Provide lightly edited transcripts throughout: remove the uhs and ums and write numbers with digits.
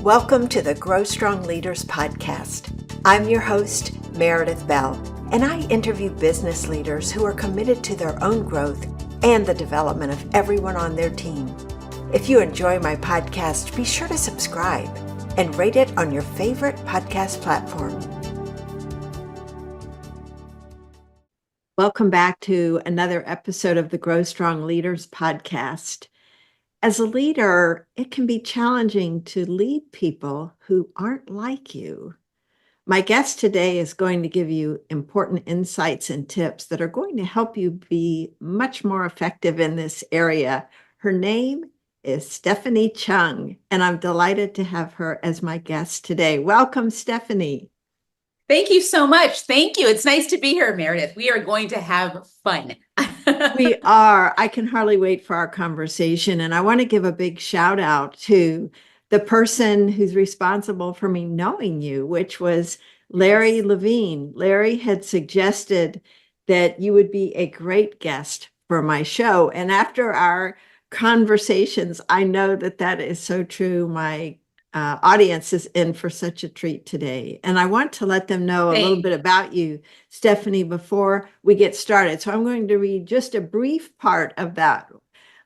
Welcome to the Grow Strong Leaders podcast. I'm your host, Meredith Bell, and I interview business leaders who are committed to their own growth and the development of everyone on their team. If you enjoy my podcast, be sure to subscribe and rate it on your favorite podcast platform. Welcome back to another episode of the Grow Strong Leaders podcast. As a leader, it can be challenging to lead people who aren't like you. My guest today is going to give you important insights and tips that are going to help you be much more effective in this area. Her name is Stephanie Chung, and I'm delighted to have her as my guest today. Welcome, Stephanie. Thank you so much. Thank you. It's nice to be here, Meredith. We are going to have fun. We are. I can hardly wait for our conversation. And I want to give a big shout out to the person who's responsible for me knowing you, which was Larry Levine. Larry had suggested that you would be a great guest for my show. And after our conversations, I know that that is so true. My audience is in for such a treat today. And I want to let them know a little bit about you, Stephanie, before we get started. So I'm going to read just a brief part of that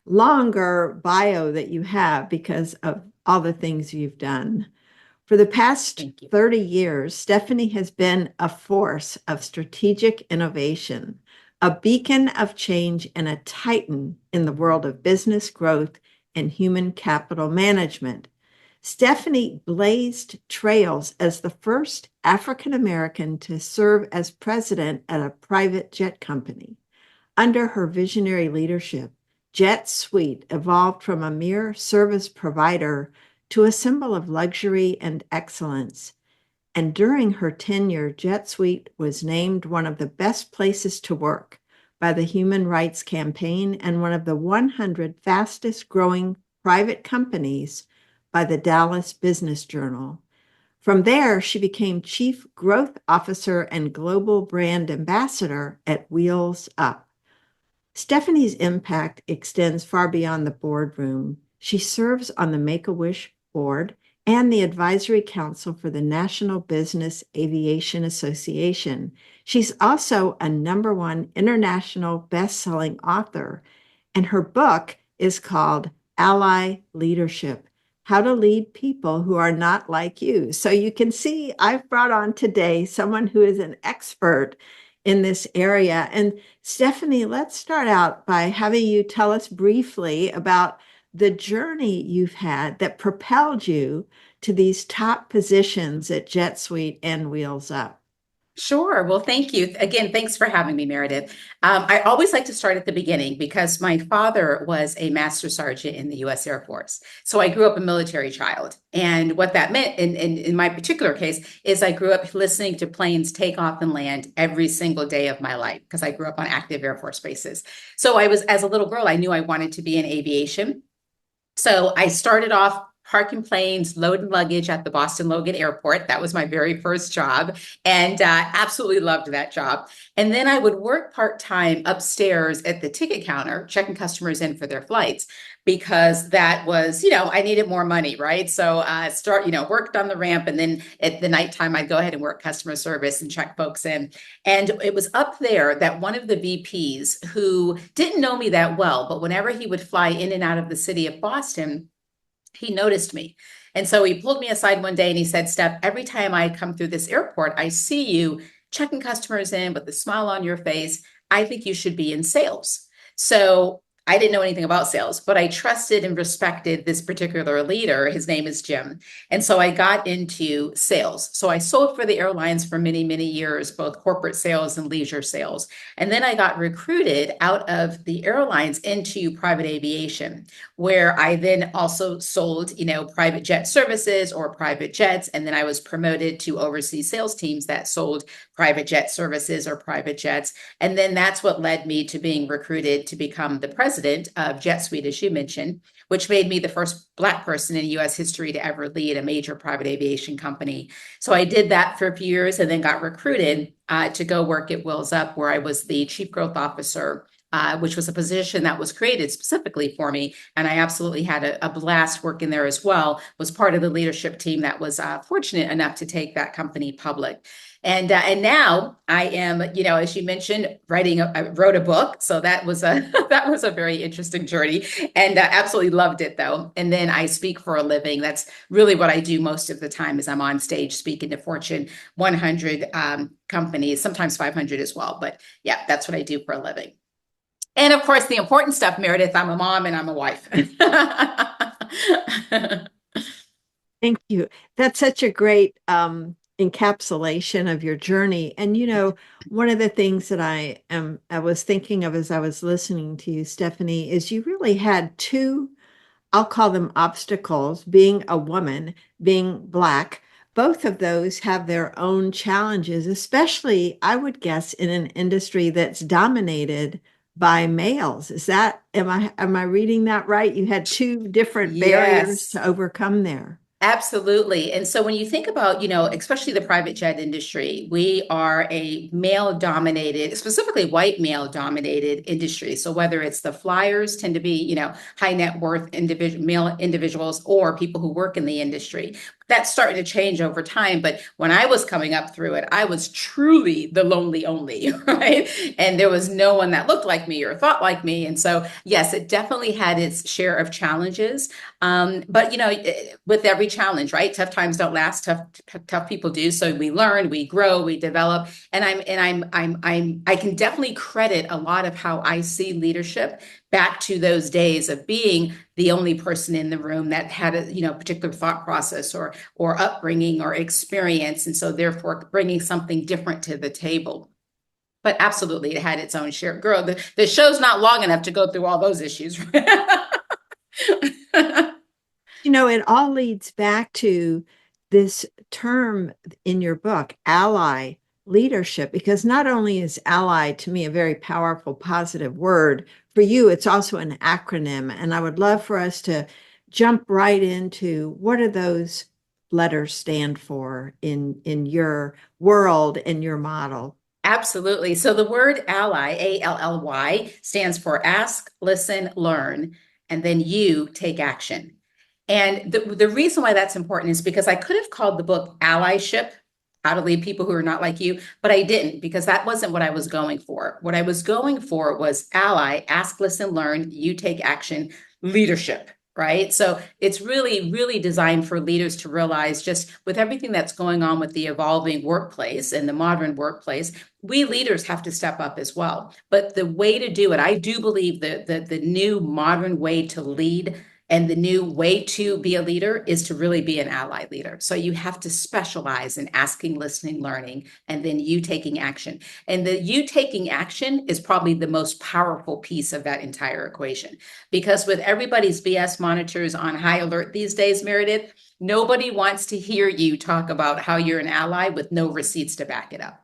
longer bio that you have because of all the things you've done. For the past 30 years, Stephanie has been a force of strategic innovation, a beacon of change, and a titan in the world of business growth and human capital management. Stephanie blazed trails as the first African American to serve as president at a private jet company. Under her visionary leadership, JetSuite evolved from a mere service provider to a symbol of luxury and excellence. And during her tenure, JetSuite was named one of the best places to work by the Human Rights Campaign and one of the 100 fastest growing private companies by the Dallas Business Journal. From there, she became Chief Growth Officer and Global Brand Ambassador at Wheels Up. Stephanie's impact extends far beyond the boardroom. She serves on the Make-A-Wish board and the Advisory Council for the National Business Aviation Association. She's also a #1 international best-selling author, and her book is called Ally Leadership: How to Lead People Who Are Not Like You. So you can see I've brought on today someone who is an expert in this area. And Stephanie, let's start out by having you tell us briefly about the journey you've had that propelled you to these top positions at JetSuite and Wheels Up. Sure. Well, thank you. Again, thanks for having me, Meredith. I always like to start at the beginning because my father was a master sergeant in the U.S. Air Force. So I grew up a military child. And what that meant in my particular case is I grew up listening to planes take off and land every single day of my life because I grew up on active Air Force bases. So as a little girl, I knew I wanted to be in aviation. So I started off parking planes, loading luggage at the Boston Logan Airport. That was my very first job, and absolutely loved that job. And then I would work part-time upstairs at the ticket counter, checking customers in for their flights, because that was, I needed more money, right? So worked on the ramp, and then at the nighttime, I'd go ahead and work customer service and check folks in. And it was up there that one of the VPs, who didn't know me that well, but whenever he would fly in and out of the city of Boston, he noticed me. And so he pulled me aside one day and he said, "Steph, every time I come through this airport, I see you checking customers in with a smile on your face. I think you should be in sales." So I didn't know anything about sales, but I trusted and respected this particular leader. His name is Jim. And so I got into sales. So I sold for the airlines for many, many years, both corporate sales and leisure sales. And then I got recruited out of the airlines into private aviation, where I then also sold, private jet services or private jets. And then I was promoted to oversee sales teams that sold private jet services or private jets. And then that's what led me to being recruited to become the president of JetSuite, as you mentioned, which made me the first Black person in U.S. history to ever lead a major private aviation company. So I did that for a few years and then got recruited to go work at Wheels Up, where I was the chief growth officer which was a position that was created specifically for me. And I absolutely had a blast working there as well, was part of the leadership team that was fortunate enough to take that company public. And now I am, as you mentioned, I wrote a book. So that was a that was a very interesting journey, and absolutely loved it though. And then I speak for a living. That's really what I do most of the time. Is I'm on stage speaking to Fortune 100 companies, sometimes 500 as well. But yeah, that's what I do for a living. And of course, the important stuff, Meredith. I'm a mom and I'm a wife. Thank you. That's such a great encapsulation of your journey. And one of the things that I was thinking of as I was listening to you, Stephanie, is you really had two, I'll call them obstacles, being a woman, being Black. Both of those have their own challenges, especially, I would guess, in an industry that's dominated by males. Am I reading that right? You had two different barriers Yes. to overcome there. Absolutely. And so when you think about, especially the private jet industry, we are a male dominated, specifically white male dominated industry. So whether it's the flyers tend to be, high net worth male individuals or people who work in the industry. That's starting to change over time. But when I was coming up through it, I was truly the lonely only, right? And there was no one that looked like me or thought like me. And so, yes, it definitely had its share of challenges. But with every challenge, right? Tough times don't last. Tough people do. So we learn, we grow, we develop. And I can definitely credit a lot of how I see leadership back to those days of being the only person in the room that had a particular thought process or upbringing or experience, and so therefore bringing something different to the table. But absolutely, it had its own share. Girl, the show's not long enough to go through all those issues. It all leads back to this term in your book, ally leadership, because not only is ally to me a very powerful, positive word, for you, it's also an acronym. And I would love for us to jump right into what do those letters stand for in your world and your model. Absolutely. So the word ally, ALLY, stands for ask, listen, learn, and then you take action. And the reason why that's important is because I could have called the book Allyship, How to Lead People Who Are Not Like You, but I didn't because that wasn't what I was going for. What I was going for was ally, ask, listen, learn, you take action, leadership. Right. So it's really, really designed for leaders to realize just with everything that's going on with the evolving workplace and the modern workplace, we leaders have to step up as well. But the way to do it, I do believe that the new modern way to lead and the new way to be a leader is to really be an ally leader. So you have to specialize in asking, listening, learning, and then you taking action. And the you taking action is probably the most powerful piece of that entire equation. Because with everybody's BS monitors on high alert these days, Meredith, nobody wants to hear you talk about how you're an ally with no receipts to back it up.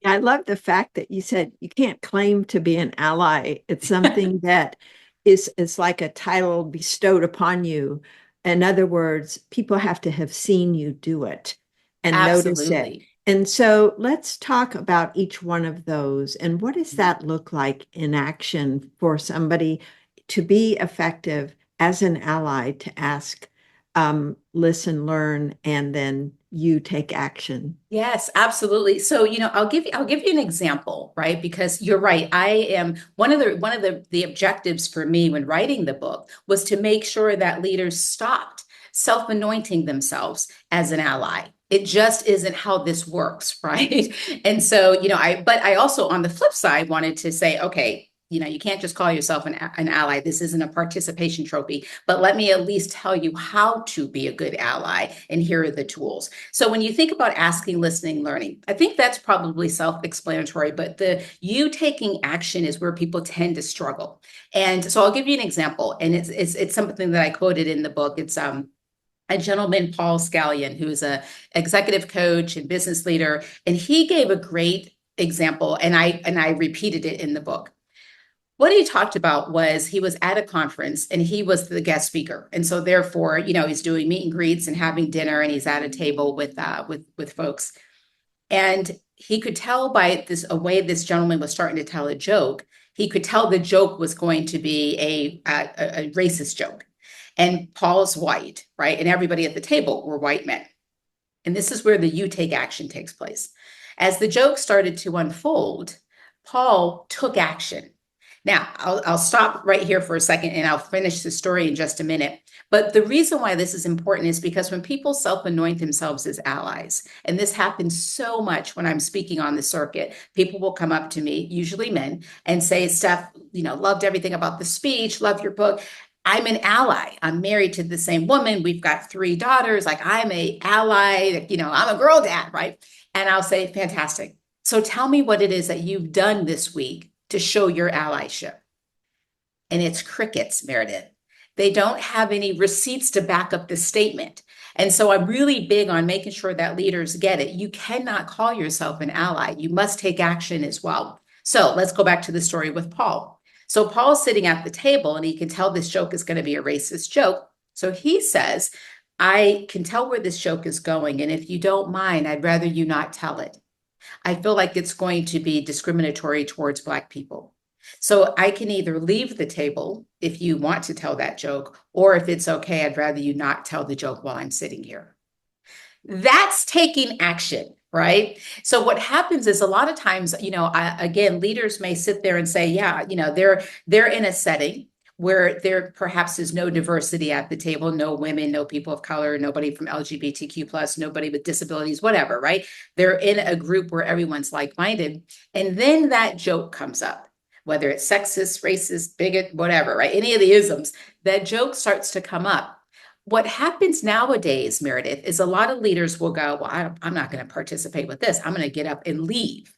I love the fact that you said you can't claim to be an ally. It's something that is like a title bestowed upon you. In other words, people have to have seen you do it and notice it. Absolutely. And so let's talk about each one of those. And what does that look like in action for somebody to be effective as an ally, to ask, listen, learn, and then you take action? Yes, absolutely. So, I'll give you an example, right? Because you're right. I am one of the objectives for me when writing the book was to make sure that leaders stopped self-anointing themselves as an ally. It just isn't how this works, right? And so, but I also on the flip side wanted to say, okay, you can't just call yourself an ally. This isn't a participation trophy, but let me at least tell you how to be a good ally. And here are the tools. So when you think about asking, listening, learning, I think that's probably self-explanatory, but the you taking action is where people tend to struggle. And so I'll give you an example. And it's something that I quoted in the book. It's a gentleman, Paul Scallion, who's a executive coach and business leader. And he gave a great example, and I repeated it in the book. What he talked about was he was at a conference and he was the guest speaker. And so therefore, he's doing meet and greets and having dinner and he's at a table with folks. And he could tell by a way this gentleman was starting to tell a joke. He could tell the joke was going to be a racist joke. And Paul's white, right? And everybody at the table were white men. And this is where the you take action takes place. As the joke started to unfold, Paul took action. Now, I'll stop right here for a second and I'll finish the story in just a minute. But the reason why this is important is because when people self-anoint themselves as allies, and this happens so much when I'm speaking on the circuit, people will come up to me, usually men, and say, Steph, loved everything about the speech, loved your book. I'm an ally. I'm married to the same woman. We've got 3 daughters. Like I'm a ally, I'm a girl dad, right? And I'll say, fantastic. So tell me what it is that you've done this week to show your allyship. And it's crickets, Meredith. They don't have any receipts to back up the statement. And so I'm really big on making sure that leaders get it. You cannot call yourself an ally. You must take action as well. So let's go back to the story with Paul. So Paul's sitting at the table and he can tell this joke is going to be a racist joke. So he says, I can tell where this joke is going. And if you don't mind, I'd rather you not tell it. I feel like it's going to be discriminatory towards Black people. So I can either leave the table if you want to tell that joke, or if it's okay, I'd rather you not tell the joke while I'm sitting here. That's taking action, right? So what happens is a lot of times, again, leaders may sit there and say, yeah, they're in a setting where there perhaps is no diversity at the table, no women, no people of color, nobody from LGBTQ plus, nobody with disabilities, whatever, right? They're in a group where everyone's like-minded. And then that joke comes up, whether it's sexist, racist, bigot, whatever, right? Any of the isms, that joke starts to come up. What happens nowadays, Meredith, is a lot of leaders will go, well, I'm not going to participate with this. I'm going to get up and leave.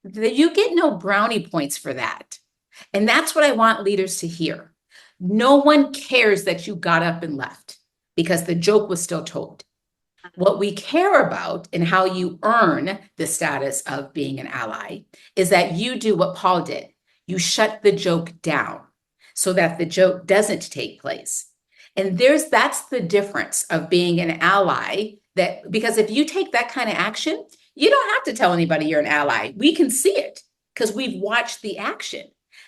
You get no brownie points for that. And that's what I want leaders to hear. No one cares that you got up and left because the joke was still told. What we care about and how you earn the status of being an ally is that you do what Paul did. You shut the joke down so that the joke doesn't take place. And that's the difference of being an ally, because if you take that kind of action, you don't have to tell anybody you're an ally. We can see it because we've watched the action.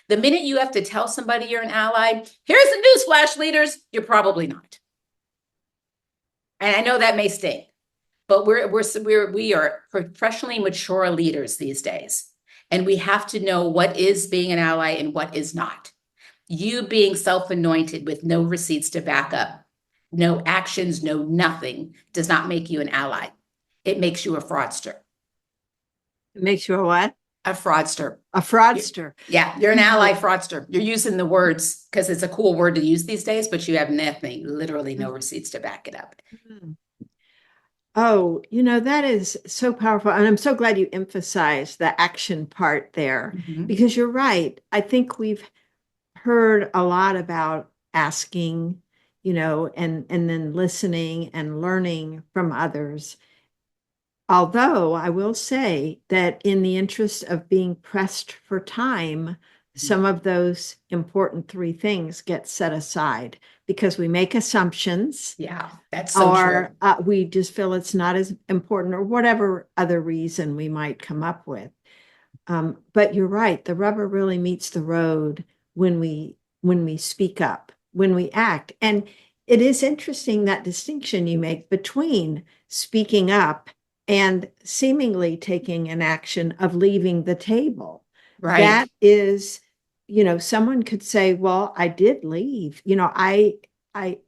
The minute you have to tell somebody you're an ally, here's the newsflash, leaders, you're probably not. And I know that may sting, but we are professionally mature leaders these days. And we have to know what is being an ally and what is not. You being self-anointed with no receipts to back up, no actions, no nothing, does not make you an ally. It makes you a fraudster. It makes you a what? A fraudster. A fraudster. Yeah, you're an ally fraudster. You're using the words because it's a cool word to use these days, but you have nothing, literally no receipts to back it up. Oh, that is so powerful. And I'm so glad you emphasized the action part there, because you're right. I think we've heard a lot about asking, and then listening and learning from others. Although I will say that in the interest of being pressed for time, some of those important 3 things get set aside because we make assumptions. Yeah, that's so true. Or we just feel it's not as important, or whatever other reason we might come up with. But you're right, the rubber really meets the road when we speak up, when we act. And it is interesting, that distinction you make between speaking up and seemingly taking an action of leaving the table. Right. That is, someone could say, well, I did leave. I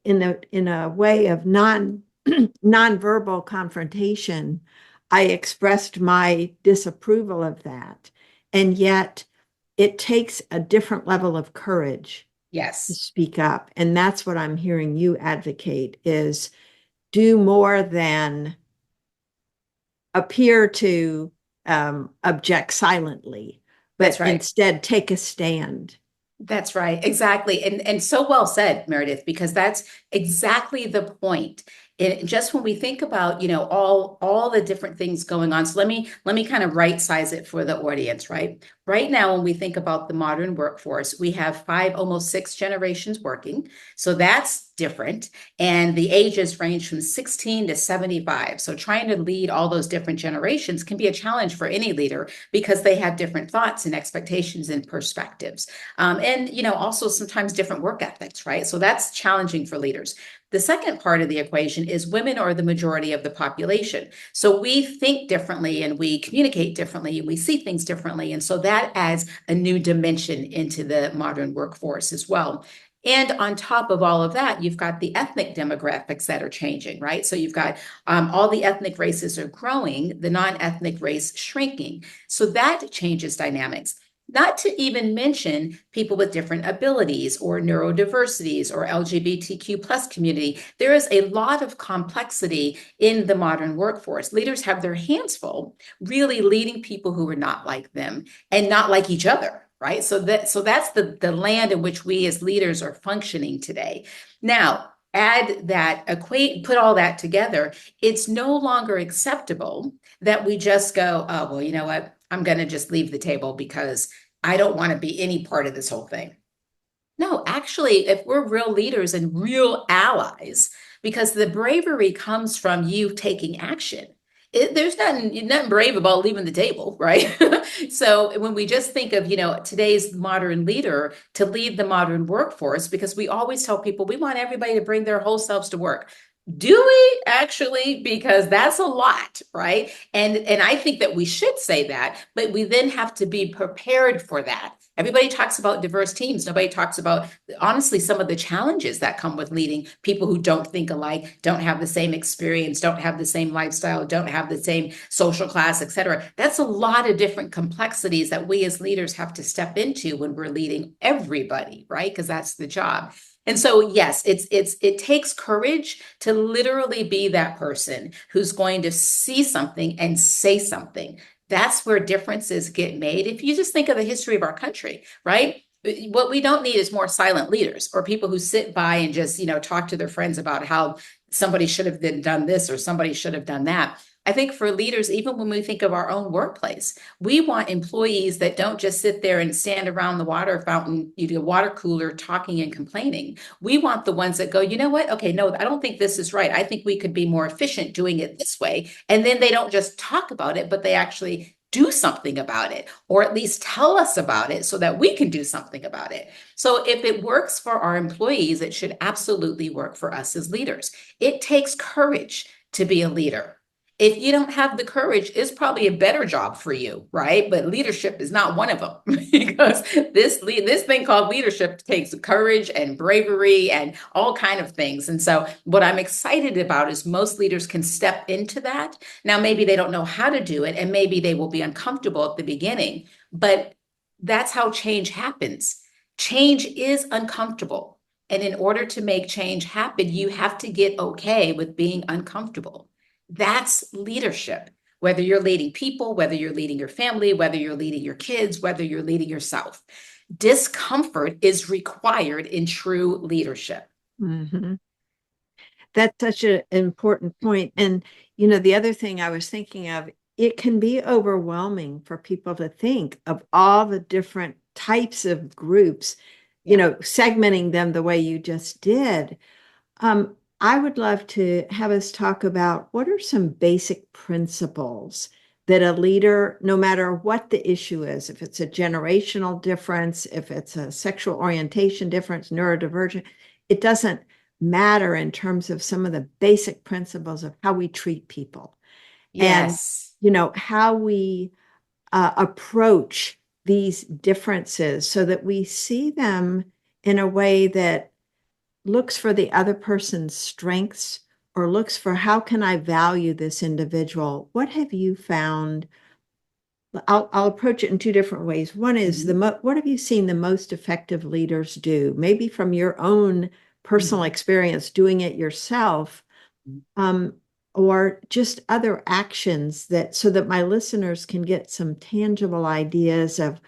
in a way of nonverbal confrontation, I expressed my disapproval of that. And yet it takes a different level of courage to speak up. And that's what I'm hearing you advocate, is do more than appear to object silently, but instead take a stand. That's right. Exactly. And so well said, Meredith, because that's exactly the point, just when we think about, all the different things going on. So let me kind of right size it for the audience, right? Right now, when we think about the modern workforce, we have five, almost six generations working. So that's different. And the ages range from 16 to 75. So trying to lead all those different generations can be a challenge for any leader because they have different thoughts and expectations and perspectives. And, also sometimes different work ethics, right? So that's challenging for leaders. The second part of the equation is women are the majority of the population. So we think differently and we communicate differently and we see things differently. And so that adds a new dimension into the modern workforce as well. And on top of all of that, you've got the ethnic demographics that are changing, right? So you've got all the ethnic races are growing, the non-ethnic race shrinking. So that changes dynamics. Not to even mention people with different abilities or neurodiversities or LGBTQ plus community. There is a lot of complexity in the modern workforce. Leaders have their hands full, really leading people who are not like them and not like each other, right? So that's the land in which we as leaders are functioning today. Now, put all that together, it's no longer acceptable that we just go, oh, well, you know what? I'm going to just leave the table because I don't want to be any part of this whole thing. No, actually, if we're real leaders and real allies, because the bravery comes from you taking action. There's nothing brave about leaving the table, right? So when we just think of, today's modern leader to lead the modern workforce, because we always tell people we want everybody to bring their whole selves to work. Do we actually? Because that's a lot, right? And I think that we should say that, but we then have to be prepared for that. Everybody talks about diverse teams. Nobody talks about, honestly, some of the challenges that come with leading people who don't think alike, don't have the same experience, don't have the same lifestyle, don't have the same social class, et cetera. That's a lot of different complexities that we as leaders have to step into when we're leading everybody, right? Because that's the job. And so, yes, it takes courage to literally be that person who's going to see something and say something. That's where differences get made. If you just think of the history of our country, right? What we don't need is more silent leaders or people who sit by and just, talk to their friends about how somebody should have done this or somebody should have done that. I think for leaders, even when we think of our own workplace, we want employees that don't just sit there and stand around the water fountain, water cooler, talking and complaining. We want the ones that go, you know what? Okay, no, I don't think this is right. I think we could be more efficient doing it this way. And then they don't just talk about it, but they actually do something about it, or at least tell us about it so that we can do something about it. So if it works for our employees, it should absolutely work for us as leaders. It takes courage to be a leader. If you don't have the courage, it's probably a better job for you, right? But leadership is not one of them because this thing called leadership takes courage and bravery and all kind of things. And so what I'm excited about is most leaders can step into that. Now, maybe they don't know how to do it and maybe they will be uncomfortable at the beginning, but that's how change happens. Change is uncomfortable. And in order to make change happen, you have to get okay with being uncomfortable. That's leadership. Whether you're leading people, whether you're leading your family, whether you're leading your kids, whether you're leading yourself. Discomfort is required in true leadership. Mm-hmm. That's such an important point. And, the other thing I was thinking of, it can be overwhelming for people to think of all the different types of groups, segmenting them the way you just did. I would love to have us talk about what are some basic principles that a leader, no matter what the issue is, if it's a generational difference, if it's a sexual orientation difference, neurodivergent, it doesn't matter in terms of some of the basic principles of how we treat people and, Yes. how we approach these differences so that we see them in a way that looks for the other person's strengths or looks for how can I value this individual? What have you found? I'll approach it in two different ways. One is what have you seen the most effective leaders do? Maybe from your own personal experience doing it yourself, or just other actions so that my listeners can get some tangible ideas of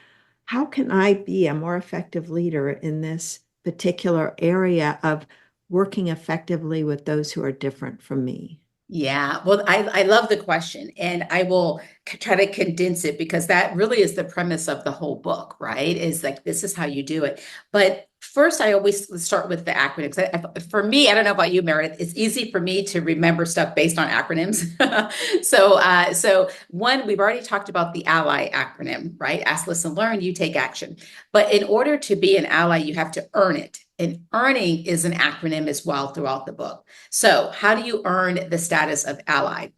how can I be a more effective leader in this particular area of working effectively with those who are different from me? Yeah, well, I love the question, and I will try to condense it because that really is the premise of the whole book, right? Is like, this is how you do it. But first, I always start with the acronyms. For me, I don't know about you, Meredith, it's easy for me to remember stuff based on acronyms. So one, we've already talked about the ALLY acronym, right? Ask, listen, learn, you take action. But in order to be an ally, you have to earn it. And earning is an acronym as well throughout the book. So, how do you earn the status of ally?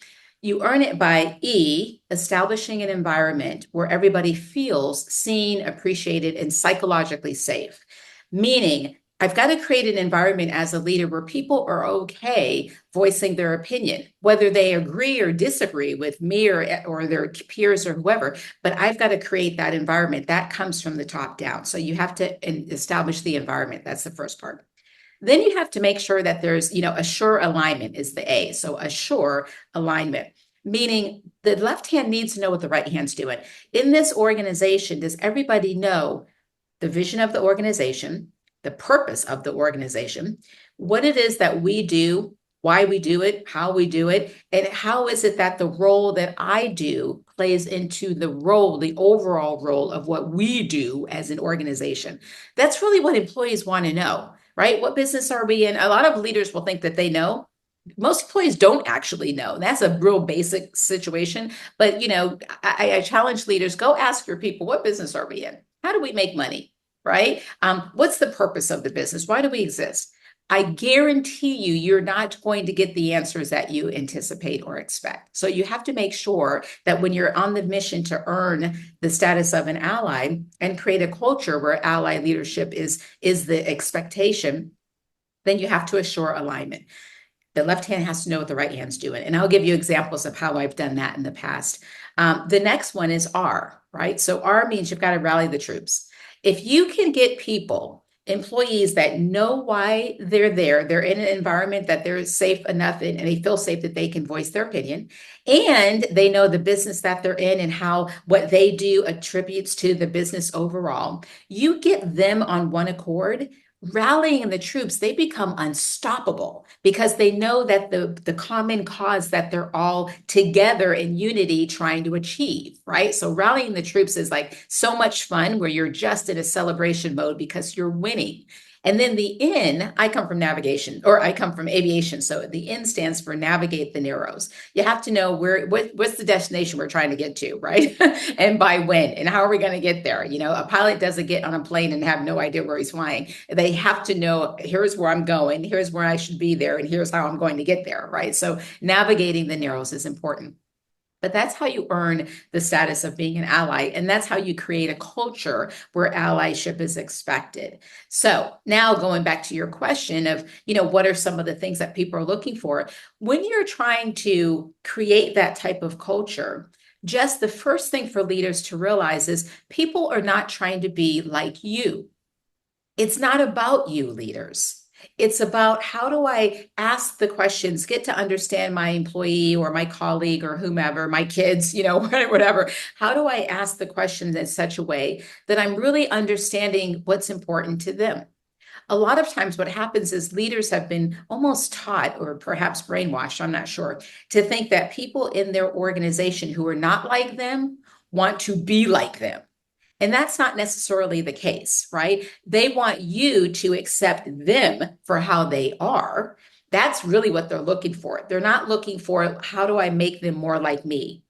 You earn it by E, establishing an environment where everybody feels seen, appreciated, and psychologically safe. Meaning, I've got to create an environment as a leader where people are okay voicing their opinion, whether they agree or disagree with me or their peers or whoever. But I've got to create that environment. That comes from the top down. So you have to establish the environment. That's the first part. Then you have to make sure that there's, assure alignment is the A. So assure alignment, meaning the left hand needs to know what the right hand's doing. In this organization, does everybody know the vision of the organization, the purpose of the organization, what it is that we do, why we do it, how we do it, and how is it that the role that I do plays into the overall role of what we do as an organization? That's really what employees want to know, right? What business are we in? A lot of leaders will think that they know. Most employees don't actually know. That's a real basic situation. But, I challenge leaders, go ask your people, what business are we in? How do we make money? Right? What's the purpose of the business? Why do we exist? I guarantee you, you're not going to get the answers that you anticipate or expect. So you have to make sure that when you're on the mission to earn the status of an ally and create a culture where ally leadership is the expectation, then you have to assure alignment. The left hand has to know what the right hand's doing. And I'll give you examples of how I've done that in the past. The next one is R, right? So R means you've got to rally the troops. If you can get people, employees that know why they're there, they're in an environment that they're safe enough in, and they feel safe that they can voice their opinion, and they know the business that they're in and how what they do attributes to the business overall, you get them on one accord, rallying the troops, they become unstoppable because they know that the common cause that they're all together in unity trying to achieve, right? So rallying the troops is like so much fun where you're just in a celebration mode because you're winning. And then the N, I come from navigation, or I come from aviation. So the N stands for navigate the narrows. You have to know what's the destination we're trying to get to, right? And by when, and how are we going to get there? A pilot doesn't get on a plane and have no idea where he's flying. They have to know, here's where I'm going, here's where I should be there, and here's how I'm going to get there, right? So navigating the narrows is important. But that's how you earn the status of being an ally. And that's how you create a culture where allyship is expected. So now going back to your question of, what are some of the things that people are looking for? When you're trying to create that type of culture, just the first thing for leaders to realize is people are not trying to be like you. It's not about you, leaders. It's about how do I ask the questions, get to understand my employee or my colleague or whomever, my kids, whatever. How do I ask the questions in such a way that I'm really understanding what's important to them? A lot of times what happens is leaders have been almost taught or perhaps brainwashed, I'm not sure, to think that people in their organization who are not like them want to be like them. And that's not necessarily the case, right? They want you to accept them for how they are. That's really what they're looking for. They're not looking for, how do I make them more like me?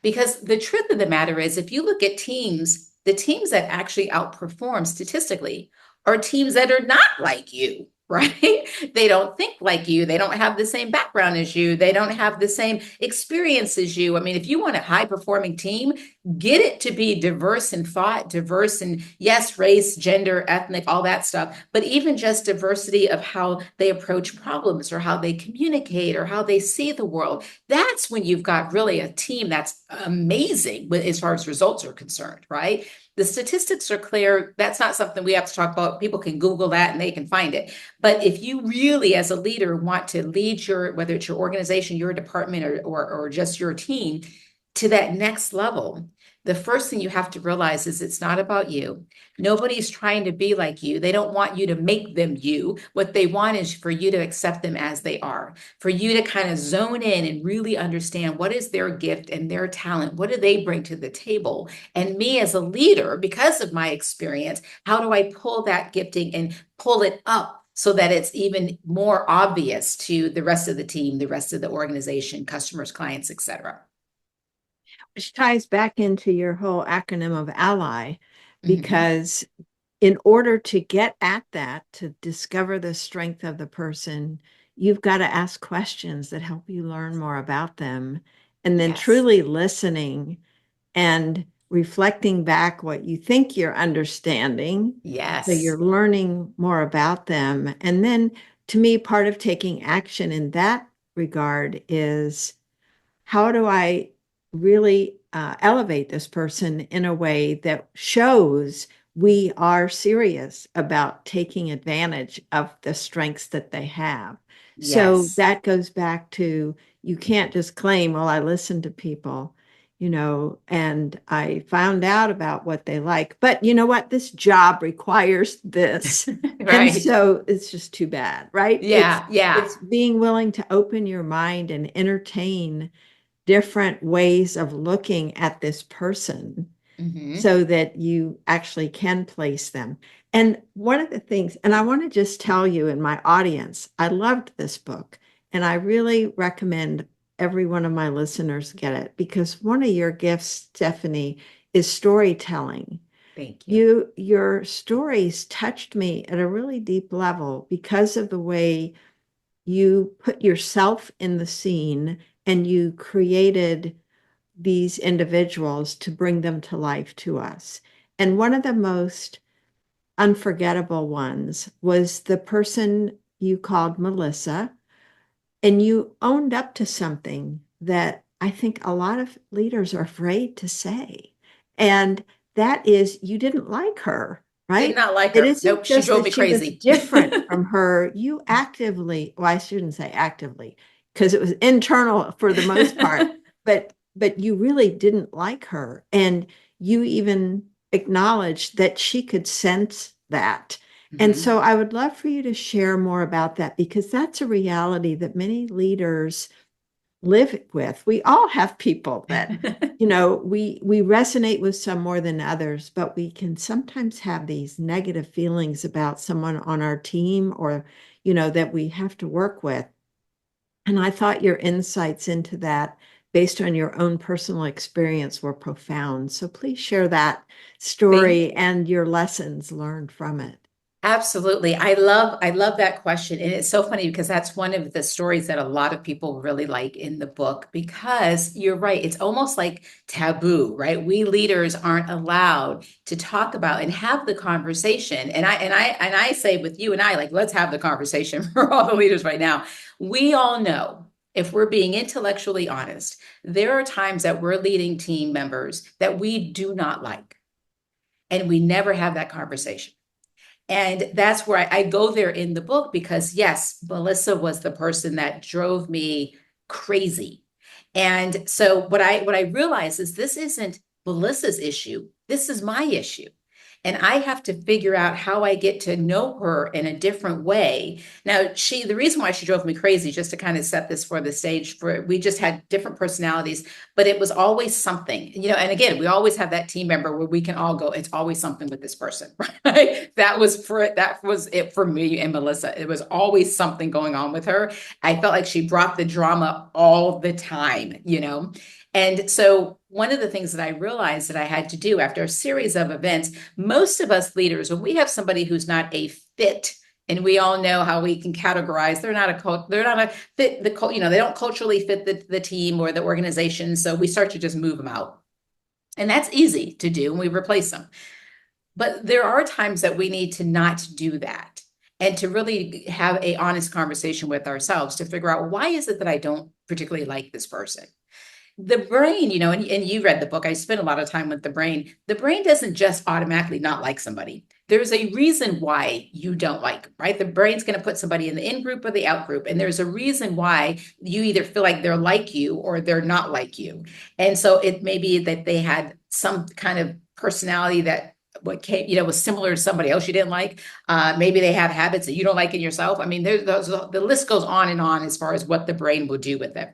Because the truth of the matter is, if you look at teams, the teams that actually outperform statistically are teams that are not like you, right? They don't think like you. They don't have the same background as you. They don't have the same experience as you. I mean, if you want a high performing team, get it to be diverse in thought, diverse in, yes, race, gender, ethnic, all that stuff, but even just diversity of how they approach problems or how they communicate or how they see the world. That's when you've got really a team that's amazing as far as results are concerned, right? The statistics are clear. That's not something we have to talk about. People can Google that and they can find it. But if you really, as a leader, want to lead whether it's your organization, your department, or just your team to that next level, the first thing you have to realize is it's not about you. Nobody's trying to be like you. They don't want you to make them you. What they want is for you to accept them as they are, for you to kind of zone in and really understand what is their gift and their talent. What do they bring to the table? And me as a leader, because of my experience, how do I pull that gifting and pull it up so that it's even more obvious to the rest of the team, the rest of the organization, customers, clients, et cetera. Which ties back into your whole acronym of ally, Mhm. because in order to get at that, to discover the strength of the person, you've got to ask questions that help you learn more about them. And then Yes. truly listening and reflecting back what you think you're understanding. So Yes. you're learning more about them. And then to me, part of taking action in that regard is, how do I really elevate this person in a way that shows we are serious about taking advantage of the strengths that they have? So Yes. that goes back to, you can't just claim, well, I listened to people, and I found out about what they like. But you know what? This job requires this. And Right. so it's just too bad, right? It's Yeah. Yeah. it's being willing to open your mind and entertain different ways of looking at this person Hmm. so that you actually can place them. And one of the things, and I want to just tell you in my audience, I loved this book, and I really recommend every one of my listeners get it, because one of your gifts, Stephanie, is storytelling. Thank you. Your stories touched me at a really deep level because of the way you put yourself in the scene and you created these individuals to bring them to life to us. And one of the most unforgettable ones was the person you called Melissa, and you owned up to something that I think a lot of leaders are afraid to say. And that is, you didn't like her, Did right? not like It her. isn't Nope. She just drove that me she was crazy. different from her. You actively, well, I shouldn't say actively, because it was internal for the most part, but you really didn't like her. And you even acknowledged that she could sense that. And Mhm. so I would love for you to share more about that, because that's a reality that many leaders live with. We all have people that, we resonate with some more than others, but we can sometimes have these negative feelings about someone on our team, or, that we have to work with. And I thought your insights into that, based on your own personal experience, were profound. So please share that Thank story you. and your lessons learned from it. Absolutely. I love that question. And it's so funny because that's one of the stories that a lot of people really like in the book, because you're right. It's almost like taboo, right? We leaders aren't allowed to talk about and have the conversation. And I say with you and I, like, let's have the conversation for all the leaders right now. We all know, if we're being intellectually honest, there are times that we're leading team members that we do not like, and we never have that conversation. And that's where I go there in the book, because yes, Melissa was the person that drove me crazy. And so what I realized is, this isn't Melissa's issue. This is my issue. And I have to figure out how I get to know her in a different way. Now, the reason why she drove me crazy, just to kind of set this for the stage, for we just had different personalities, but it was always something, and again, we always have that team member where we can all go, it's always something with this person, right? That was it for me and Melissa. It was always something going on with her. I felt like she brought the drama all the time. And so one of the things that I realized that I had to do after a series of events, most of us leaders, when we have somebody who's not a fit, and we all know how we can categorize, they're not a fit, they don't culturally fit the team or the organization. So we start to just move them out. And that's easy to do, and we replace them. But there are times that we need to not do that, and to really have a honest conversation with ourselves to figure out, why is it that I don't particularly like this person? The brain, and you read the book, I spent a lot of time with the brain. The brain doesn't just automatically not like somebody. there's a reason why you don't like them, right? The brain's going to put somebody in the in group or the out group. And there's a reason why you either feel like they're like you or they're not like you. And so it may be that they had some kind of personality that what came, was similar to somebody else you didn't like. Maybe they have habits that you don't like in yourself. I mean, the list goes on and on as far as what the brain will do with it.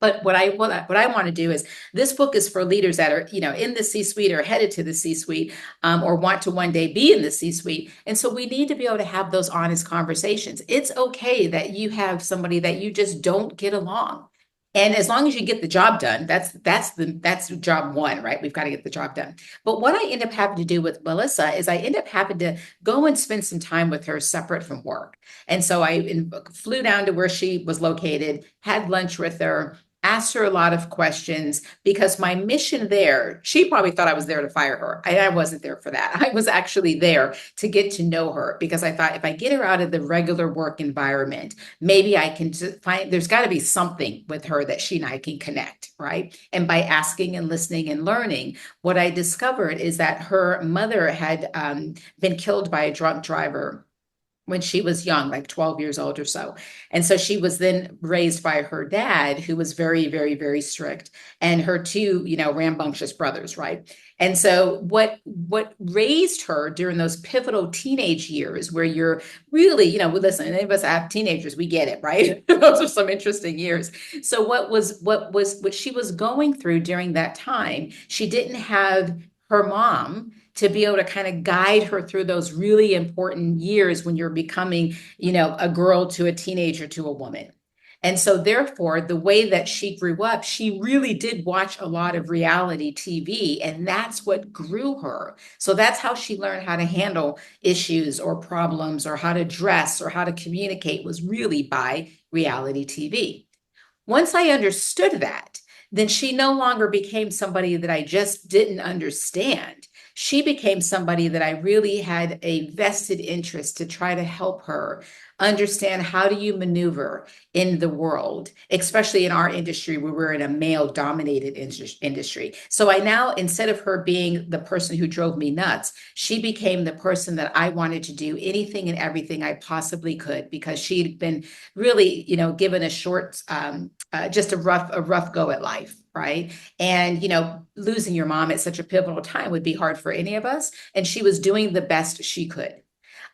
But what I want to do is this book is for leaders that are, in the C-suite or headed to the C-suite, or want to one day be in the C-suite. And so we need to be able to have those honest conversations. It's okay that you have somebody that you just don't get along. And as long as you get the job done, that's job one, right? We've got to get the job done. But what I end up having to do with Melissa is I end up having to go and spend some time with her separate from work. And so I flew down to where she was located, had lunch with her, asked her a lot of questions because my mission there, she probably thought I was there to fire her. I wasn't there for that. I was actually there to get to know her because I thought if I get her out of the regular work environment, maybe I can find there's got to be something with her that she and I can connect, right? And by asking and listening and learning, what I discovered is that her mother had been killed by a drunk driver when she was young, like 12 years old or so. And so she was then raised by her dad, who was very, very, very strict, and her two, rambunctious brothers, right? And so what raised her during those pivotal teenage years where you're really, listen, any of us have teenagers, we get it, right? Those are some interesting years. So what she was going through during that time, she didn't have her mom to be able to kind of guide her through those really important years when you're becoming, a girl to a teenager to a woman. And so therefore, the way that she grew up, she really did watch a lot of reality TV, and that's what grew her. So that's how she learned how to handle issues or problems or how to dress or how to communicate was really by reality TV. Once I understood that, then she no longer became somebody that I just didn't understand. She became somebody that I really had a vested interest to try to help her understand how do you maneuver in the world, especially in our industry where we're in a male dominated industry. So I now, instead of her being the person who drove me nuts, she became the person that I wanted to do anything and everything I possibly could because she'd been really, given a short, just a rough go at life. Right. And, losing your mom at such a pivotal time would be hard for any of us. And she was doing the best she could.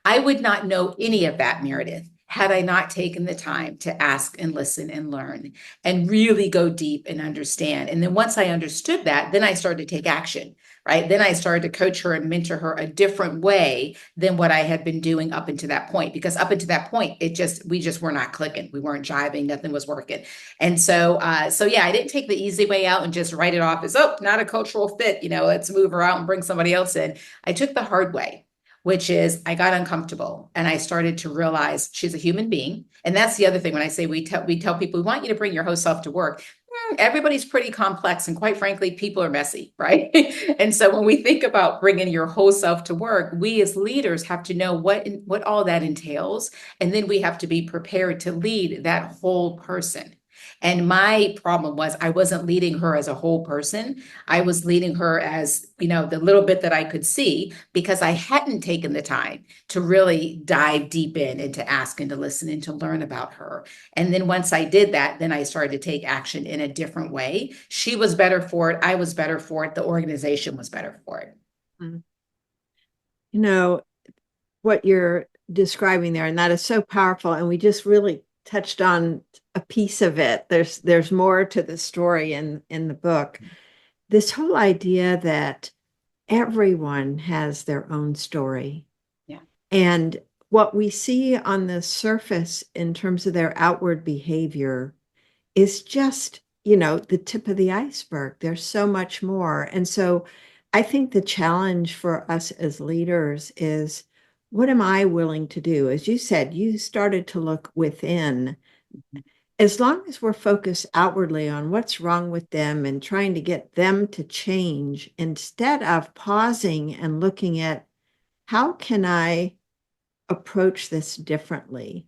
I would not know any of that, Meredith, had I not taken the time to ask and listen and learn and really go deep and understand. And then once I understood that, then I started to take action, right? Then I started to coach her and mentor her a different way than what I had been doing up until that point. Because up until that point, we just were not clicking. We weren't jiving. Nothing was working. And so yeah, I didn't take the easy way out and just write it off as, oh, not a cultural fit. Let's move her out and bring somebody else in. I took the hard way, which is I got uncomfortable and I started to realize she's a human being. And that's the other thing when I say we tell people we want you to bring your whole self to work. Everybody's pretty complex and quite frankly, people are messy, right? And so when we think about bringing your whole self to work, we as leaders have to know what all that entails. And then we have to be prepared to lead that whole person. And my problem was I wasn't leading her as a whole person. I was leading her as, the little bit that I could see because I hadn't taken the time to really dive deep in and to ask and to listen and to learn about her. And then once I did that, then I started to take action in a different way. She was better for it. I was better for it. The organization was better for it. Mm. What you're describing there, and that is so powerful. And we just really touched on a piece of it. There's more to the story in the book. This whole idea that everyone has their own story. Yeah. And what we see on the surface in terms of their outward behavior is just, the tip of the iceberg. There's so much more. And so I think the challenge for us as leaders is what am I willing to do? As you said, you started to look within. As long as we're focused outwardly on what's wrong with them and trying to get them to change, instead of pausing and looking at how can I approach this differently,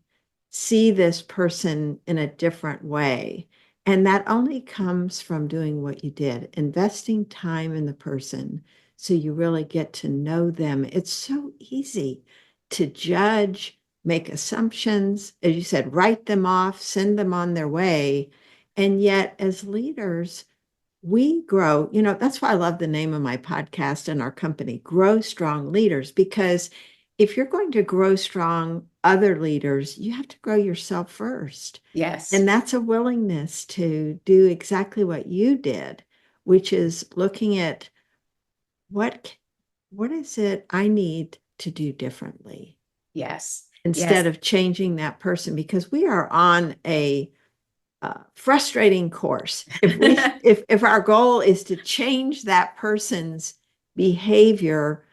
see this person in a different way. And that only comes from doing what you did, investing time in the person so you really get to know them. It's so easy to judge, make assumptions, as you said, write them off, send them on their way. And yet, as leaders, we grow. That's why I love the name of my podcast and our company, Grow Strong Leaders, because if you're going to grow strong other leaders, you have to grow yourself first. Yes. And that's a willingness to do exactly what you did, which is looking at what what is it I need to do differently Yes. instead Yes. of changing that person, because we are on a frustrating course. If our goal is to change that person's behavior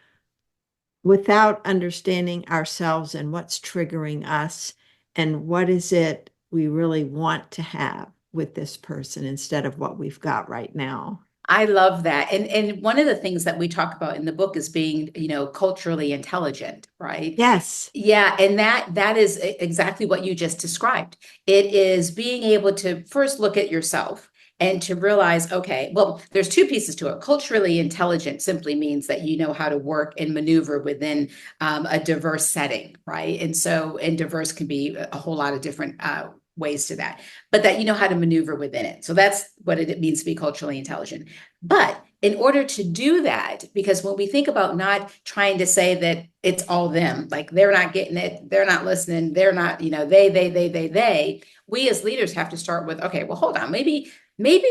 without understanding ourselves and what's triggering us and what is it we really want to have with this person instead of what we've got right now. I love that. And one of the things that we talk about in the book is being, culturally intelligent, right? Yes. Yeah, and that is exactly what you just described. It is being able to first look at yourself and to realize, okay, well, there's two pieces to it. Culturally intelligent simply means that you know how to work and maneuver within a diverse setting, right? And diverse can be a whole lot of different ways to that, but that you know how to maneuver within it. So that's what it means to be culturally intelligent. But in order to do that, because when we think about not trying to say that it's all them, like they're not getting it, they're not listening, they're not, they, we as leaders have to start with, okay, well, hold on, maybe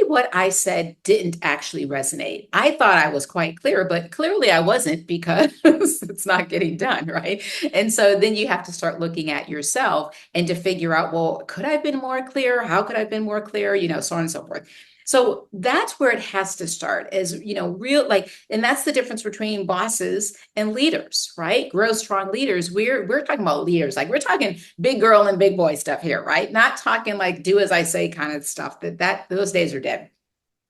what I said didn't actually resonate. I thought I was quite clear, but clearly I wasn't because it's not getting done, right? And so then you have to start looking at yourself and to figure out, well, could I have been more clear? How could I have been more clear? So on and so forth. So that's where it has to start is, real like, and that's the difference between bosses and leaders, right? Grow strong leaders. We're talking about leaders, like we're talking big girl and big boy stuff here, right? Not talking like do as I say kind of stuff. That those days are dead.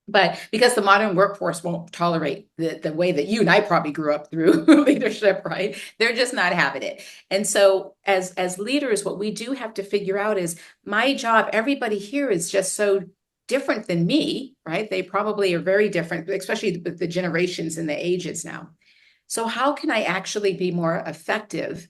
But because the modern workforce won't tolerate the way that you and I probably grew up through leadership, right? They're just not having it. And so as leaders, what we do have to figure out is my job, everybody here is just so different than me, right? They probably are very different, especially with the generations and the ages now. So how can I actually be more effective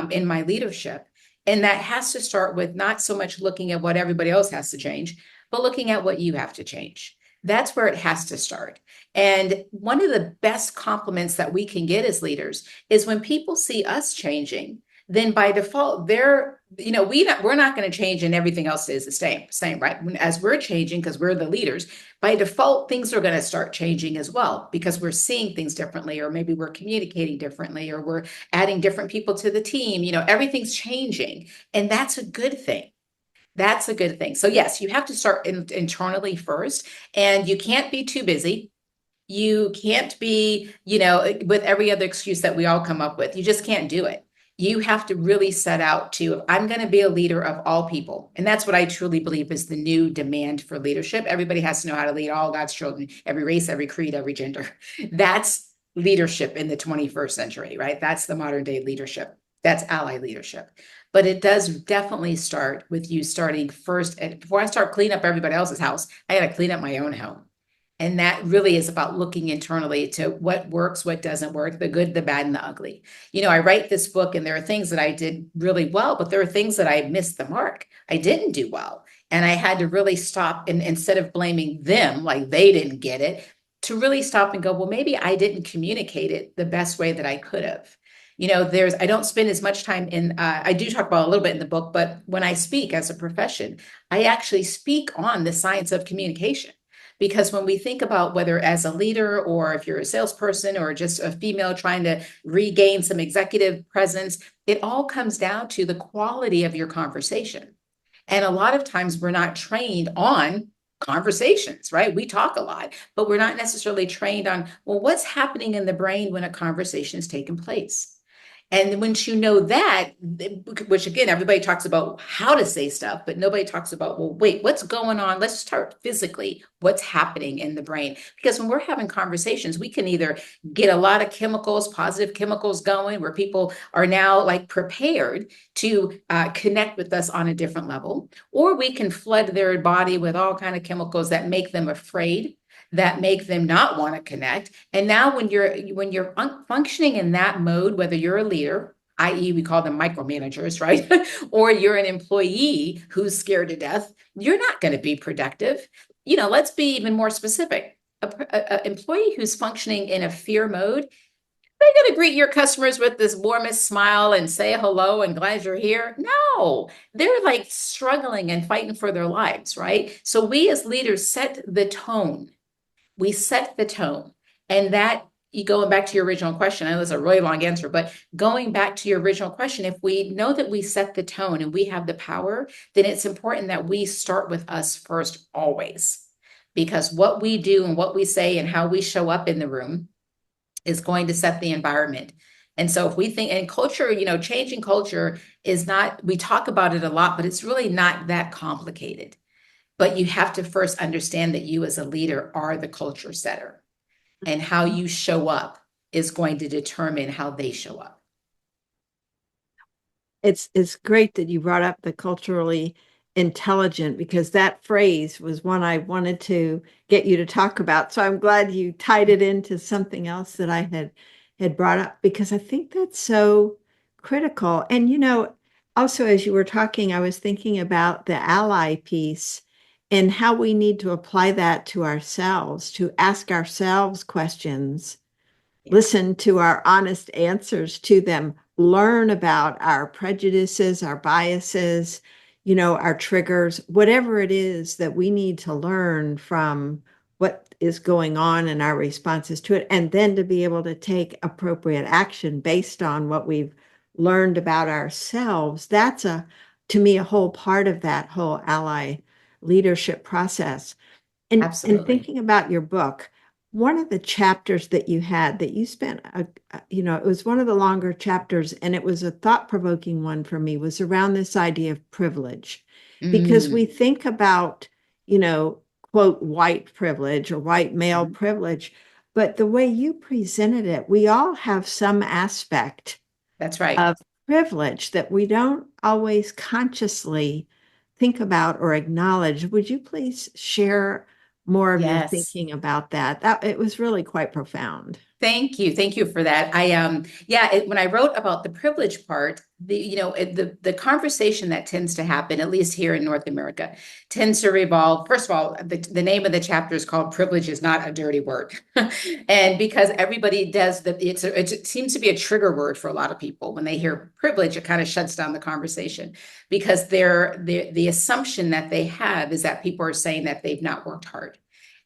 in my leadership? And that has to start with not so much looking at what everybody else has to change, but looking at what you have to change. That's where it has to start. And one of the best compliments that we can get as leaders is when people see us changing, then by default, we're not going to change and everything else is the same, right? As we're changing, because we're the leaders, by default, things are going to start changing as well because we're seeing things differently, or maybe we're communicating differently, or we're adding different people to the team. Everything's changing, and that's a good thing. That's a good thing. So yes, you have to start internally first, and you can't be too busy. You can't be, with every other excuse that we all come up with. You just can't do it. You have to really set out to, I'm going to be a leader of all people. And that's what I truly believe is the new demand for leadership. Everybody has to know how to lead all God's children, every race, every creed, every gender. That's leadership in the 21st century, right? That's the modern day leadership. That's ally leadership. But it does definitely start with you starting first. And before I start cleaning up everybody else's house, I got to clean up my own home. And that really is about looking internally to what works, what doesn't work, the good, the bad, and the ugly. I write this book and there are things that I did really well, but there are things that I missed the mark. I didn't do well. And I had to really stop, and instead of blaming them, like they didn't get it, to really stop and go, well, maybe I didn't communicate it the best way that I could have. I don't spend as much time I do talk about a little bit in the book, but when I speak as a profession, I actually speak on the science of communication. Because when we think about whether as a leader or if you're a salesperson or just a female trying to regain some executive presence, it all comes down to the quality of your conversation. And a lot of times we're not trained on conversations, right? We talk a lot, but we're not necessarily trained on, well, what's happening in the brain when a conversation is taking place? And once you know that, which again, everybody talks about how to say stuff, but nobody talks about, well, wait, what's going on? Let's start physically, what's happening in the brain. Because when we're having conversations, we can either get a lot of chemicals, positive chemicals going, where people are now like prepared to connect with us on a different level, or we can flood their body with all kind of chemicals that make them afraid that make them not want to connect. And now when you're functioning in that mode, whether you're a leader, i.e., we call them micromanagers, right? Or you're an employee who's scared to death, you're not going to be productive. Let's be even more specific. A employee who's functioning in a fear mode, they're going to greet your customers with this warmest smile and say hello and glad you're here. No, they're like struggling and fighting for their lives, right? So we as leaders set the tone. We set the tone. And that, you going back to your original question, I know it's a really long answer, but going back to your original question, if we know that we set the tone and we have the power, then it's important that we start with us first always. Because what we do and what we say and how we show up in the room is going to set the environment. And so if we think, and culture, changing culture is not, we talk about it a lot, but it's really not that complicated. But you have to first understand that you as a leader are the culture setter, and how you show up is going to determine how they show up. It's great that you brought up the culturally intelligent, because that phrase was one I wanted to get you to talk about. So I'm glad you tied it into something else that I had brought up, because I think that's so critical. And also as you were talking, I was thinking about the ally piece and how we need to apply that to ourselves, to ask ourselves questions, listen to our honest answers to them, learn about our prejudices, our biases, our triggers, whatever it is that we need to learn from what is going on and our responses to it, and then to be able to take appropriate action based on what we've learned about ourselves. That's to me, a whole part of that whole ally leadership process. And Absolutely. thinking about your book, one of the chapters that you had that you spent, it was one of the longer chapters, and it was a thought-provoking one for me, was around this idea of privilege. Because we Mm. think about, quote, white privilege or white male Mhm. privilege, but the way you presented it, we all have some aspect That's right. of privilege that we don't always consciously think about or acknowledge. Would you please share more of your Yes. thinking about that? That it was really quite profound. Thank you. Thank you for that. When I wrote about the privilege part, the conversation that tends to happen, at least here in North America, tends to revolve. First of all, the name of the chapter is called "Privilege is not a dirty word," and because everybody does that, it seems to be a trigger word for a lot of people. When they hear privilege, it kind of shuts down the conversation, because the assumption that they have is that people are saying that they've not worked hard.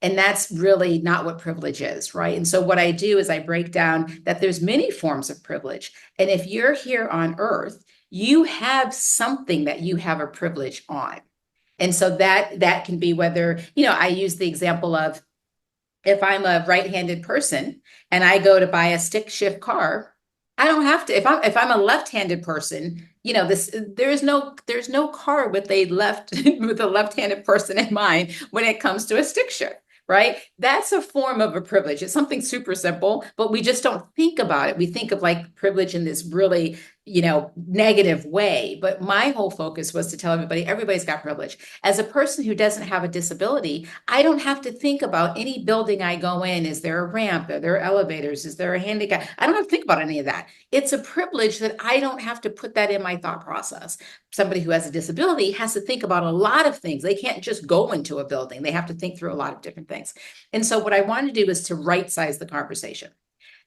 And that's really not what privilege is, right? And so what I do is I break down that there's many forms of privilege. And if you're here on earth, you have something that you have a privilege on. And so that can be whether, I use the example of, if I'm a right-handed person and I go to buy a stick shift car, I don't have to. If I'm a left-handed person, there's no car with a left-handed person in mind when it comes to a stick shift, right? That's a form of a privilege. It's something super simple, but we just don't think about it. We think of like privilege in this really, negative way. But my whole focus was to tell everybody's got privilege. As a person who doesn't have a disability, I don't have to think about any building I go in. Is there a ramp? Are there elevators? Is there a handicap? I don't have to think about any of that. It's a privilege that I don't have to put that in my thought process. Somebody who has a disability has to think about a lot of things. They can't just go into a building. They have to think through a lot of different things. And so what I want to do is to right size the conversation,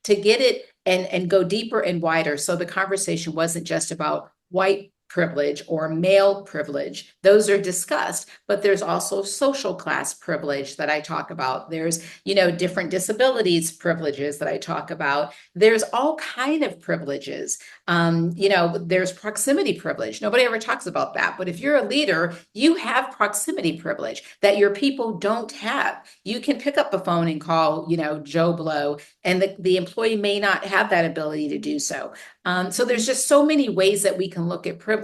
to get it and go deeper and wider. So the conversation wasn't just about white privilege or male privilege. Those are discussed, but there's also social class privilege that I talk about. There's, different disabilities privileges that I talk about. There's all kind of privileges. There's proximity privilege. Nobody ever talks about that. But if you're a leader, you have proximity privilege that your people don't have. You can pick up a phone and call, Joe Blow, and the employee may not have that ability to do so. So there's just so many ways that we can look at privilege.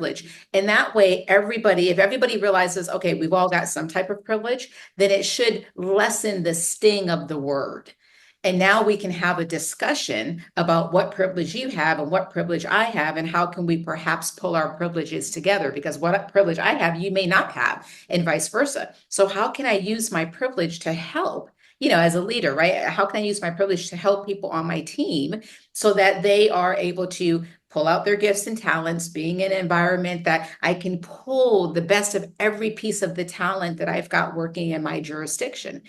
And that way, if everybody realizes, okay, we've all got some type of privilege, then it should lessen the sting of the word. And now we can have a discussion about what privilege you have and what privilege I have, and how can we perhaps pull our privileges together, because what privilege I have, you may not have, and vice versa. So how can I use my privilege to help as a leader, right? How can I use my privilege to help people on my team so that they are able to pull out their gifts and talents, being in an environment that I can pull the best of every piece of the talent that I've got working in my jurisdiction.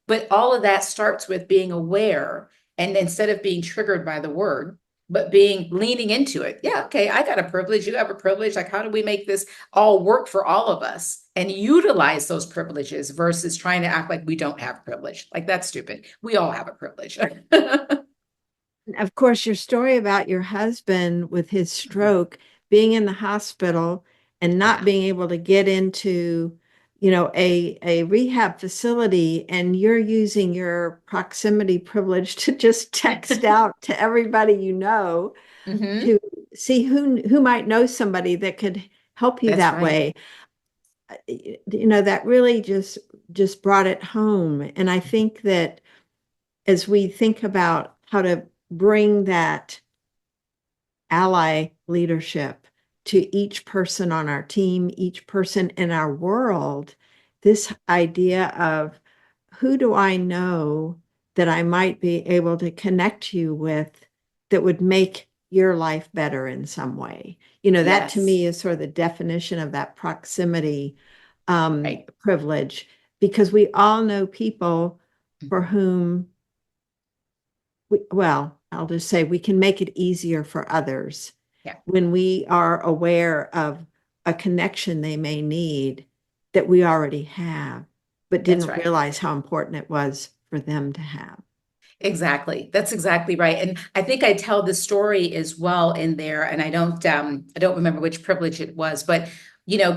But all of that starts with being aware and instead of being triggered by the word, but being leaning into it. Yeah, okay, I got a privilege, you have a privilege. Like, how do we make this all work for all of us and utilize those privileges versus trying to act like we don't have privilege? Like, that's stupid. We all have a privilege. Of course, your story about your husband with his stroke, being in the hospital and not Yeah. being able to get into, a rehab facility, and you're using your proximity privilege to just text out to everybody you know Hmm. to see who might know somebody that could help you That's that right. way. That really just brought it home. And I think that as we think about how to bring that ally leadership to each person on our team, each person in our world, this idea of who do I know that I might be able to connect you with that would make your life better in some way? That to Yes. me is sort of the definition of that proximity Right. privilege, because we all know people for Mhm. whom well, I'll just say we can make it easier for others Yeah, when we are aware of a connection they may need that we already have, but that's didn't right. realize how important it was for them to have. Exactly. That's exactly right. And I think I tell the story as well in there, and I don't remember which privilege it was, but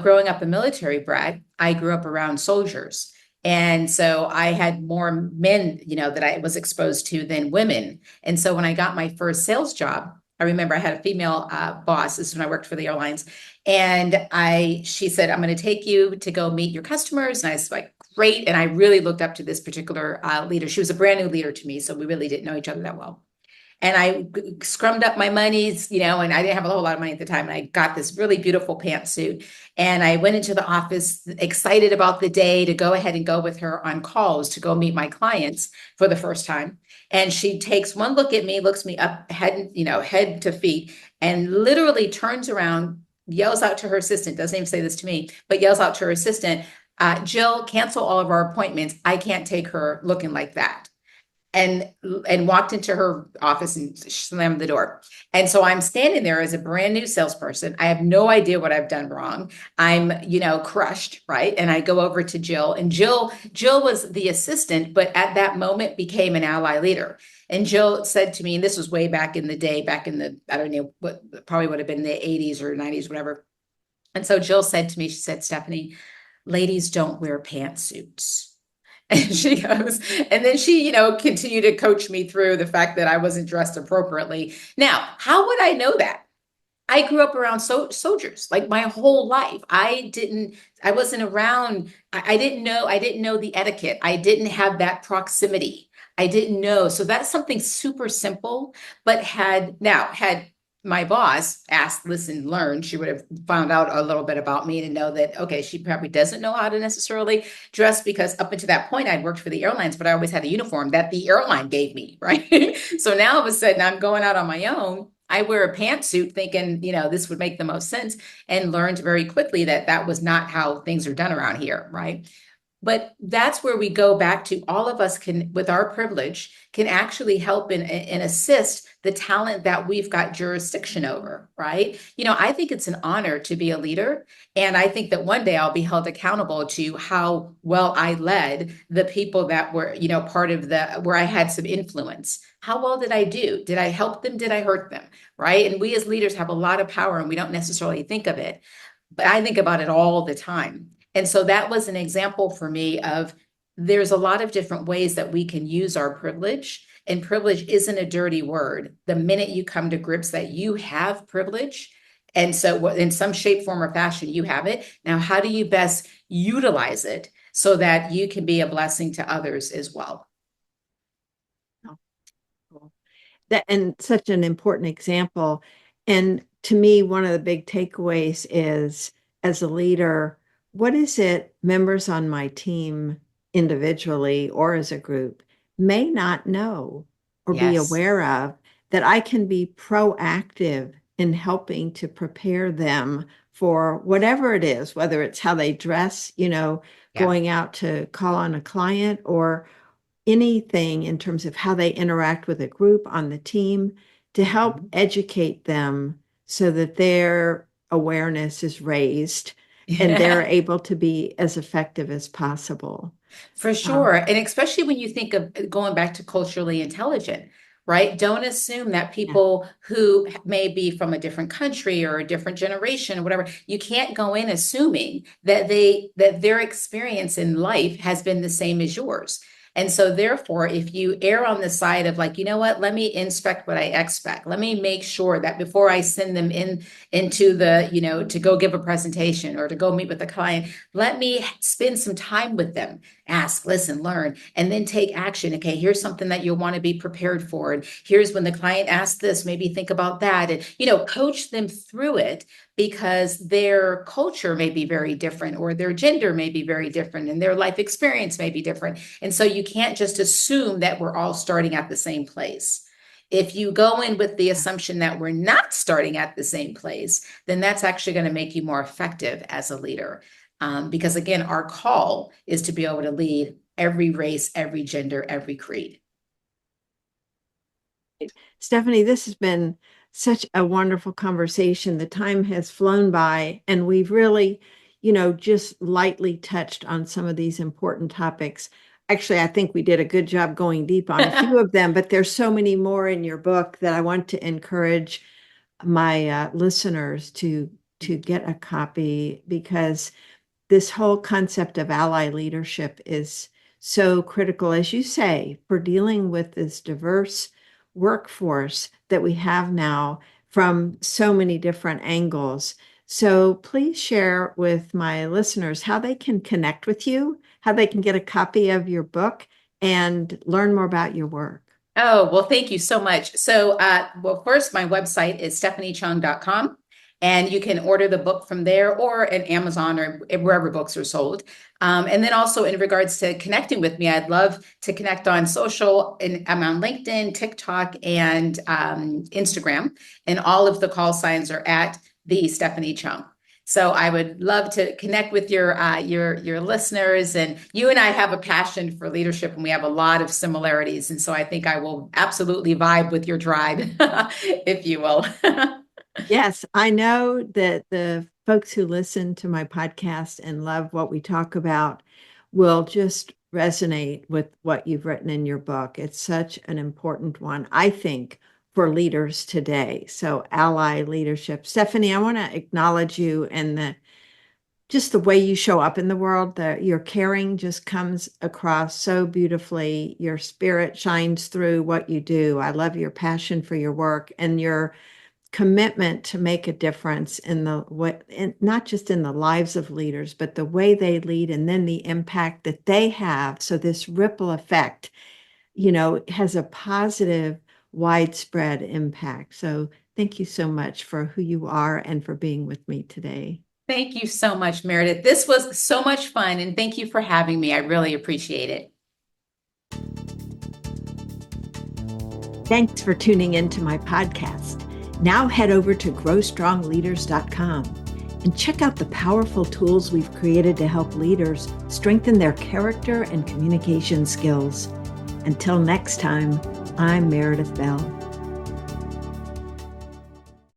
growing up a military brat, I grew up around soldiers. And so I had more men, that I was exposed to than women. And so when I got my first sales job, I remember I had a female boss. This is when I worked for the airlines. And she said, I'm going to take you to go meet your customers. And I was like, great. And I really looked up to this particular leader. She was a brand new leader to me, so we really didn't know each other that well. And I scrummed up my monies, and I didn't have a whole lot of money at the time. And I got this really beautiful pantsuit. And I went into the office excited about the day to go ahead and go with her on calls to go meet my clients for the first time. And she takes one look at me, looks me up head to feet, and literally turns around, yells out to her assistant, doesn't even say this to me, but yells out to her assistant, Jill, cancel all of our appointments. I can't take her looking like that. And walked into her office and slammed the door. And so I'm standing there as a brand new salesperson. I have no idea what I've done wrong. I'm, crushed, right? And I go over to Jill, and Jill was the assistant, but at that moment became an ally leader. And Jill said to me, and this was way back in the day, back in the, I don't know, what probably would have been the 80s or 90s, whatever. And so Jill said to me, she said, Stephanie, ladies don't wear pantsuits. And she goes, and then she, continued to coach me through the fact that I wasn't dressed appropriately. Now, how would I know that? I grew up around soldiers like my whole life. I wasn't around, I didn't know the etiquette. I didn't have that proximity. I didn't know. So that's something super simple, but had my boss asked, listen, learned, she would have found out a little bit about me to know that, okay, she probably doesn't know how to necessarily dress because up until that point, I'd worked for the airlines, but I always had a uniform that the airline gave me, right? So now all of a sudden I'm going out on my own. I wear a pantsuit thinking, this would make the most sense, and learned very quickly that that was not how things are done around here, right? But that's where we go back to all of us can, with our privilege, can actually help and assist the talent that we've got jurisdiction over, right? I think it's an honor to be a leader. And I think that one day I'll be held accountable to how well I led the people that were, part of where I had some influence. How well did I do? Did I help them? Did I hurt them? Right? And we as leaders have a lot of power and we don't necessarily think of it, but I think about it all the time. And so that was an example for me of there's a lot of different ways that we can use our privilege. And privilege isn't a dirty word. The minute you come to grips that you have privilege, and so in some shape, form, or fashion, you have it. Now, how do you best utilize it so that you can be a blessing to others as well? Oh, cool. That and such an important example. And to me, one of the big takeaways is as a leader, what is it members on my team individually or as a group may not know or be Yes. aware of, that I can be proactive in helping to prepare them for whatever it is, whether it's how they dress, Yeah. going out to call on a client, or anything in terms of how they interact with a group on the team, to help Mhm. educate them so that their awareness is raised and they're able to be as effective as possible. For Um, sure. And especially when you think of going back to culturally intelligent, right? Don't assume that yeah. people who may be from a different country or a different generation or whatever, you can't go in assuming that their experience in life has been the same as yours. And so therefore, if you err on the side of like, you know what, let me inspect what I expect. Let me make sure that before I send them into the, to go give a presentation or to go meet with a client, let me spend some time with them, ask, listen, learn, and then take action. Okay, here's something that you'll want to be prepared for. And here's when the client asks this, maybe think about that. And, coach them through it, because their culture may be very different, or their gender may be very different, and their life experience may be different. And so you can't just assume that we're all starting at the same place. If you go in with the assumption that we're not starting at the same place, then that's actually going to make you more effective as a leader. Because again, our call is to be able to lead every race, every gender, every creed. Stephanie, this has been such a wonderful conversation. The time has flown by, and we've really, just lightly touched on some of these important topics. Actually, I think we did a good job going deep on a few of them, but there's so many more in your book that I want to encourage my listeners to get a copy, because this whole concept of ally leadership is so critical, as you say, for dealing with this diverse workforce that we have now from so many different angles. So please share with my listeners how they can connect with you, how they can get a copy of your book and learn more about your work. Oh, well, thank you so much. So, well, first, my website is stephaniechung.com, and you can order the book from there or at Amazon or wherever books are sold. And then also in regards to connecting with me, I'd love to connect on social, and I'm on LinkedIn, TikTok, and Instagram, and all of the call signs are at the Stephanie Chung. So I would love to connect with your listeners, and you and I have a passion for leadership, and we have a lot of similarities. And so I think I will absolutely vibe with your tribe, if you will. Yes, I know that the folks who listen to my podcast and love what we talk about will just resonate with what you've written in your book. It's such an important one, I think, for leaders today. So, ally leadership. Stephanie, I want to acknowledge you and just the way you show up in the world. Your caring just comes across so beautifully. Your spirit shines through what you do. I love your passion for your work and your commitment to make a difference in not just in the lives of leaders, but the way they lead and then the impact that they have. So this ripple effect, has a positive, widespread impact. So thank you so much for who you are and for being with me today. Thank you so much, Meredith. This was so much fun, and thank you for having me. I really appreciate it. Thanks for tuning in to my podcast. Now head over to growstrongleaders.com and check out the powerful tools we've created to help leaders strengthen their character and communication skills. Until next time, I'm Meredith Bell.